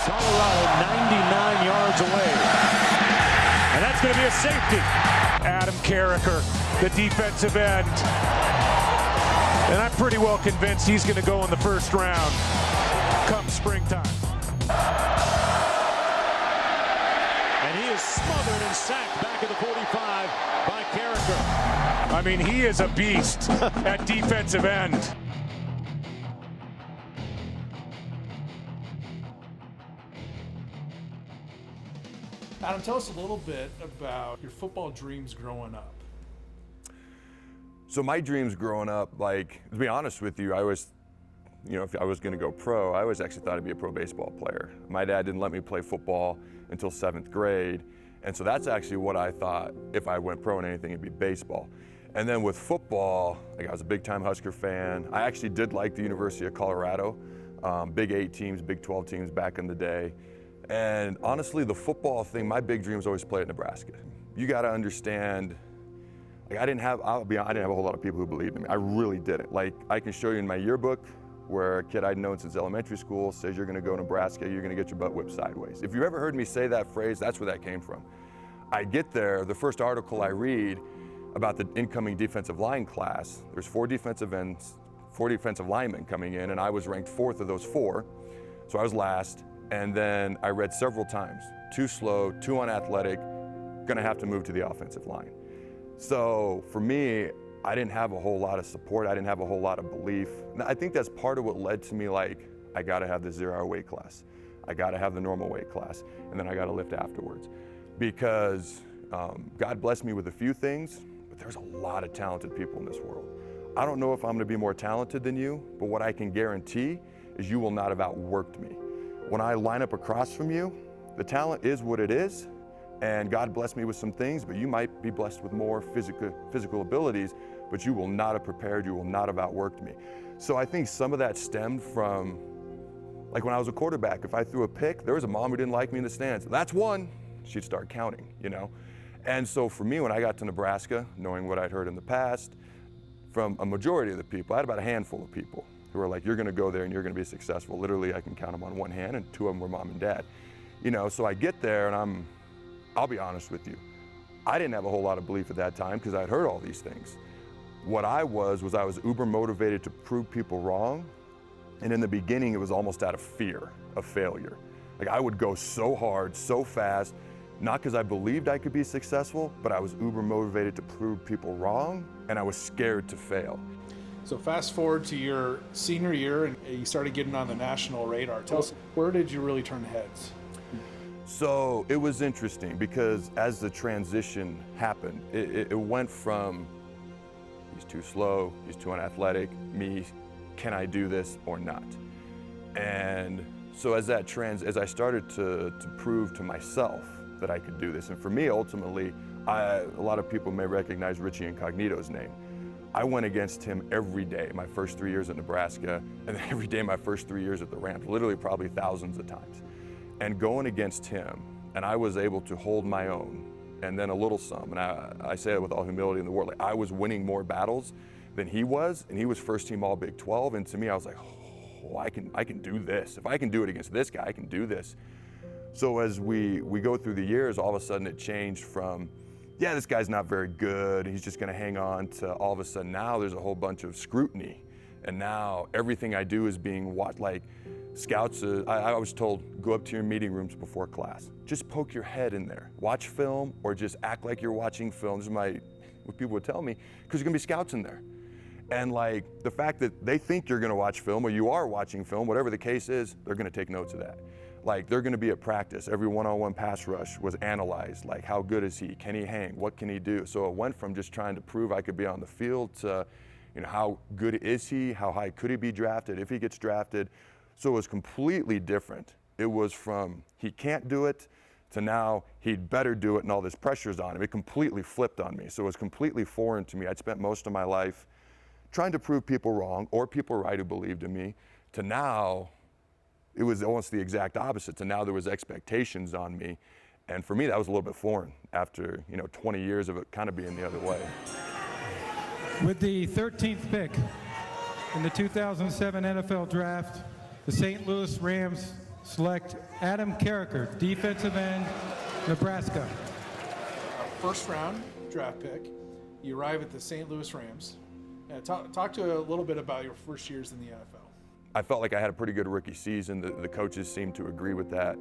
Colorado 99 yards away. And that's going to be a safety. Adam Carriker, the defensive end. And I'm pretty well convinced he's going to go in the first round come springtime. And he is smothered and sacked back at the 45 by Carriker. I mean, he is a beast at defensive end. Adam, tell us a little bit about your football dreams growing up. So my dreams growing up, like, to be honest with you, I was, if I was going to go pro, I always actually thought I'd be a pro baseball player. My dad didn't let me play football until 7th grade, and so that's actually what I thought if I went pro in anything, it'd be baseball. And then with football, like, I was a big-time Husker fan. I actually did like the University of Colorado, Big 8 teams, Big 12 teams back in the day. And honestly, the football thing, my big dream was always play at Nebraska. You got to understand, like, I didn't have a whole lot of people who believed in me. I really didn't. Like, I can show you in my yearbook where a kid I'd known since elementary school says you're going to go to Nebraska, you're going to get your butt whipped sideways. If you ever heard me say that phrase, that's where that came from. I get there, the first article I read about the incoming defensive line class, there's 4 defensive ends, 4 defensive linemen coming in, and I was ranked 4th of those 4, so I was last. And then I read several times, too slow, too unathletic, gonna have to move to the offensive line. So for me, I didn't have a whole lot of support. I didn't have a whole lot of belief. And I think that's part of what led to me, like, I gotta have the 0-hour weight class. I gotta have the normal weight class, and then I gotta lift afterwards. Because God blessed me with a few things, but there's a lot of talented people in this world. I don't know if I'm gonna be more talented than you, but what I can guarantee is you will not have outworked me. When I line up across from you, the talent is what it is, and God blessed me with some things, but you might be blessed with more physical abilities, but you will not have prepared, you will not have outworked me. So I think some of that stemmed from, like, when I was a quarterback, if I threw a pick, there was a mom who didn't like me in the stands. That's one. She'd start counting, And so for me, when I got to Nebraska, knowing what I'd heard in the past, from a majority of the people, I had about a handful of people who are like, you're gonna go there and you're gonna be successful. Literally, I can count them on one hand, and 2 of them were mom and dad. So I get there and I'll be honest with you, I didn't have a whole lot of belief at that time because I'd heard all these things. What I was uber motivated to prove people wrong. And in the beginning, it was almost out of fear of failure. Like, I would go so hard, so fast, not because I believed I could be successful, but I was uber motivated to prove people wrong, and I was scared to fail. So fast forward to your senior year, and you started getting on the national radar. Tell us, where did you really turn heads? So it was interesting because as the transition happened, it went from he's too slow, he's too unathletic, me, can I do this or not? And so as I started to prove to myself that I could do this, and for me, ultimately, a lot of people may recognize Richie Incognito's name. I went against him every day my first 3 years at Nebraska, and then every day my first 3 years at the Rams, literally probably thousands of times. And going against him, and I was able to hold my own, and then a little some, and I say it with all humility in the world, like, I was winning more battles than he was, and he was first team all Big 12, and to me I was like, oh, I can do this. If I can do it against this guy, I can do this. So as we go through the years, all of a sudden it changed from, yeah, this guy's not very good, he's just gonna hang on, to all of a sudden now there's a whole bunch of scrutiny. And now everything I do is being watched. Like, scouts, I was told, go up to your meeting rooms before class. Just poke your head in there. Watch film or just act like you're watching film. This is what people would tell me, because there's gonna be scouts in there. And like, the fact that they think you're gonna watch film or you are watching film, whatever the case is, they're gonna take notes of that. Like, they're gonna be at practice. Every one-on-one pass rush was analyzed. Like, how good is he? Can he hang? What can he do? So it went from just trying to prove I could be on the field to, how good is he? How high could he be drafted if he gets drafted? So it was completely different. It was from he can't do it to now he'd better do it and all this pressure's on him. It completely flipped on me. So it was completely foreign to me. I'd spent most of my life trying to prove people wrong or people right who believed in me, to now it was almost the exact opposite. To now there was expectations on me. And for me, that was a little bit foreign after 20 years of it kind of being the other way. With the 13th pick in the 2007 NFL Draft, the St. Louis Rams select Adam Carriker, defensive end, Nebraska. First round draft pick. You arrive at the St. Louis Rams. Talk to a little bit about your first years in the NFL. I felt like I had a pretty good rookie season. The coaches seemed to agree with that.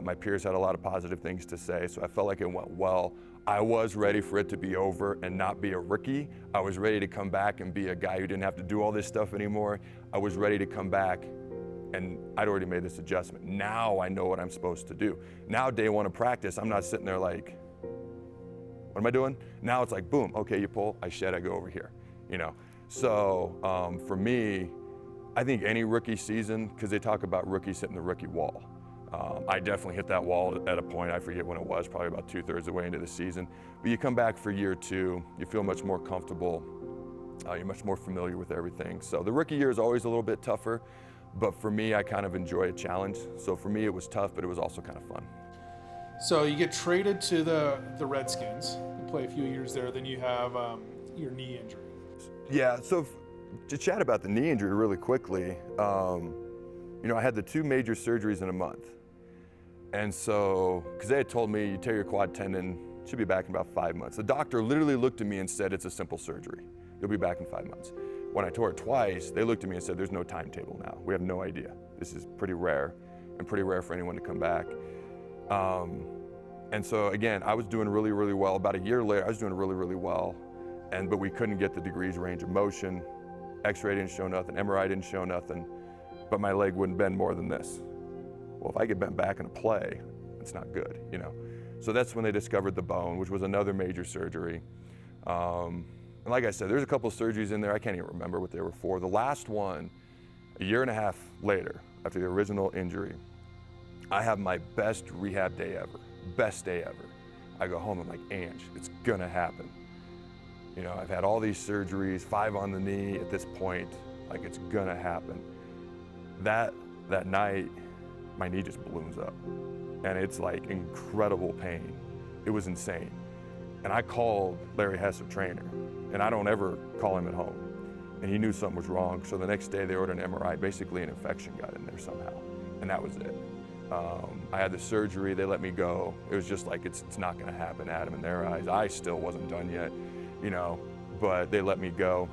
My peers had a lot of positive things to say, so I felt like it went well. I was ready for it to be over and not be a rookie. I was ready to come back and be a guy who didn't have to do all this stuff anymore. I was ready to come back, and I'd already made this adjustment. Now I know what I'm supposed to do. Now, day one of practice, I'm not sitting there like, what am I doing? Now it's like, boom, okay, you pull, I shed, I go over here, you know? So for me, I think any rookie season, because they talk about rookies hitting the rookie wall. I definitely hit that wall at a point, I forget when it was, probably about 2/3 of the way into the season. But you come back for year two, you feel much more comfortable, you're much more familiar with everything. So the rookie year is always a little bit tougher, but for me, I kind of enjoy a challenge. So for me, it was tough, but it was also kind of fun. So you get traded to the Redskins. You play a few years there, then you have your knee injury. Yeah, so to chat about the knee injury really quickly, you know, I had the 2 major surgeries in a month. And so, because they had told me, you tear your quad tendon, should be back in about 5 months. The doctor literally looked at me and said, it's a simple surgery. You'll be back in 5 months. When I tore it twice, they looked at me and said, there's no timetable now. We have no idea. This is pretty rare, and pretty rare for anyone to come back. And so again, I was doing really, really well. About a year later, I was doing really, really well, but we couldn't get the degrees range of motion. X-ray didn't show nothing, MRI didn't show nothing, but my leg wouldn't bend more than this. Well, if I get bent back in a play, it's not good, you know? So that's when they discovered the bone, which was another major surgery. And like I said, there's a couple of surgeries in there, I can't even remember what they were for. The last one, a year and a half later, after the original injury, I have my best rehab day ever, best day ever. I go home, I'm like, Ange, it's gonna happen. You know, I've had all these surgeries, 5 on the knee at this point, like it's gonna happen. That night, my knee just balloons up, and it's like incredible pain. It was insane. And I called Larry Hess, a trainer, and I don't ever call him at home. And he knew something was wrong, so the next day they ordered an MRI. Basically an infection got in there somehow, and that was it. I had the surgery, they let me go. It was just like, it's not gonna happen, Adam, in their eyes. I still wasn't done yet, you know, but they let me go.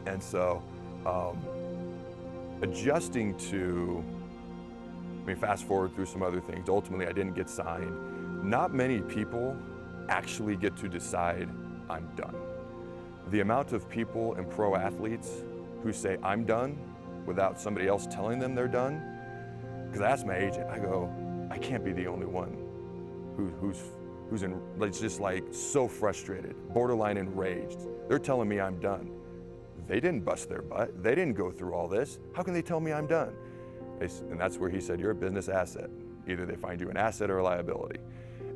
And so, adjusting to, I mean, fast forward through some other things. Ultimately, I didn't get signed. Not many people actually get to decide, I'm done. The amount of people and pro athletes who say, I'm done, without somebody else telling them they're done, because I asked my agent, I go, I can't be the only one who's in, it's just like so frustrated, borderline enraged. They're telling me I'm done. They didn't bust their butt. They didn't go through all this. How can they tell me I'm done? And that's where he said, you're a business asset. Either they find you an asset or a liability.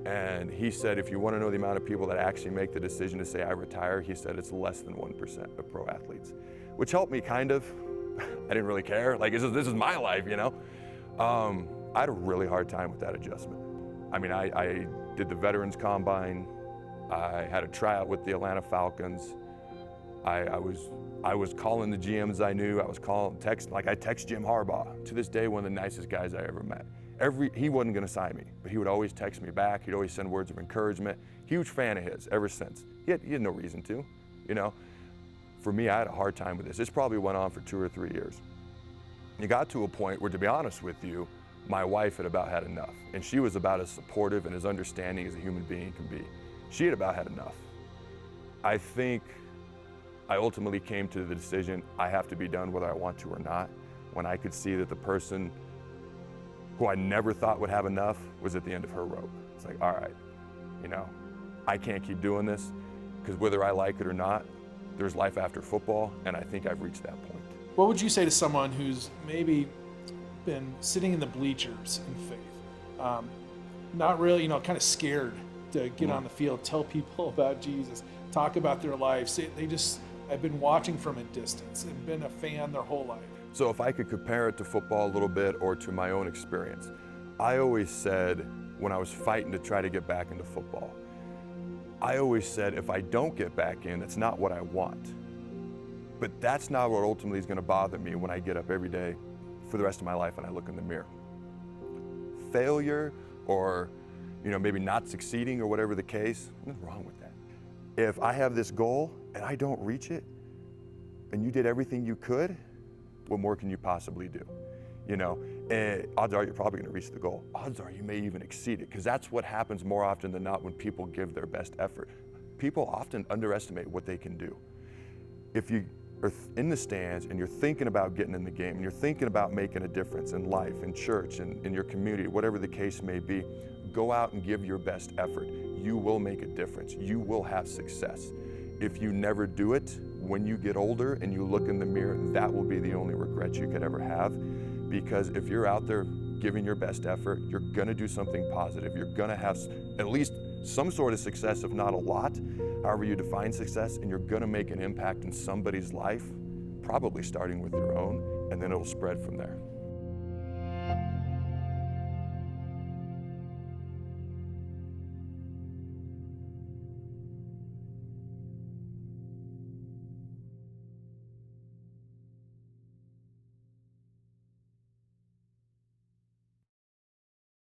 And he said, if you want to know the amount of people that actually make the decision to say, I retire, he said it's less than 1% of pro athletes, which helped me kind of. I didn't really care. Like, this is my life, you know? I had a really hard time with that adjustment. I mean, I did the Veterans Combine. I had a tryout with the Atlanta Falcons. I was calling the GMs I knew. I was I text Jim Harbaugh. To this day, one of the nicest guys I ever met. He wasn't gonna sign me, but he would always text me back. He'd always send words of encouragement. Huge fan of his ever since. He had no reason to, you know? For me, I had a hard time with this. This probably went on for 2 or 3 years. It got to a point where, to be honest with you, my wife had about had enough. And she was about as supportive and as understanding as a human being can be. She had about had enough. I think I ultimately came to the decision, I have to be done whether I want to or not, when I could see that the person who I never thought would have enough was at the end of her rope. It's like, all right, you know, I can't keep doing this, because whether I like it or not, there's life after football, and I think I've reached that point. What would you say to someone who's maybe been sitting in the bleachers in faith, not really, you know, kind of scared to get on the field, tell people about Jesus, talk about their lives? I've been watching from a distance and been a fan their whole life. So if I could compare it to football a little bit or to my own experience, I always said when I was fighting to try to get back into football, I always said, if I don't get back in, that's not what I want. But that's not what ultimately is going to bother me when I get up every day for the rest of my life and I look in the mirror. failure or, you know, maybe not succeeding or whatever the case. Nothing wrong with that. If I have this goal and I don't reach it, and you did everything you could, what more can you possibly do? You know, and odds are you're probably going to reach the goal. Odds are you may even exceed it, because that's what happens more often than not when people give their best effort. People often underestimate what they can do. If you are in the stands and you're thinking about getting in the game, and you're thinking about making a difference in life, in church, in your community, whatever the case may be, go out and give your best effort. You will make a difference. You will have success. If you never do it, when you get older and you look in the mirror, that will be the only regret you could ever have. Because if you're out there giving your best effort, you're gonna do something positive. You're gonna have at least some sort of success, if not a lot, however you define success, and you're gonna make an impact in somebody's life, probably starting with your own, and then it'll spread from there.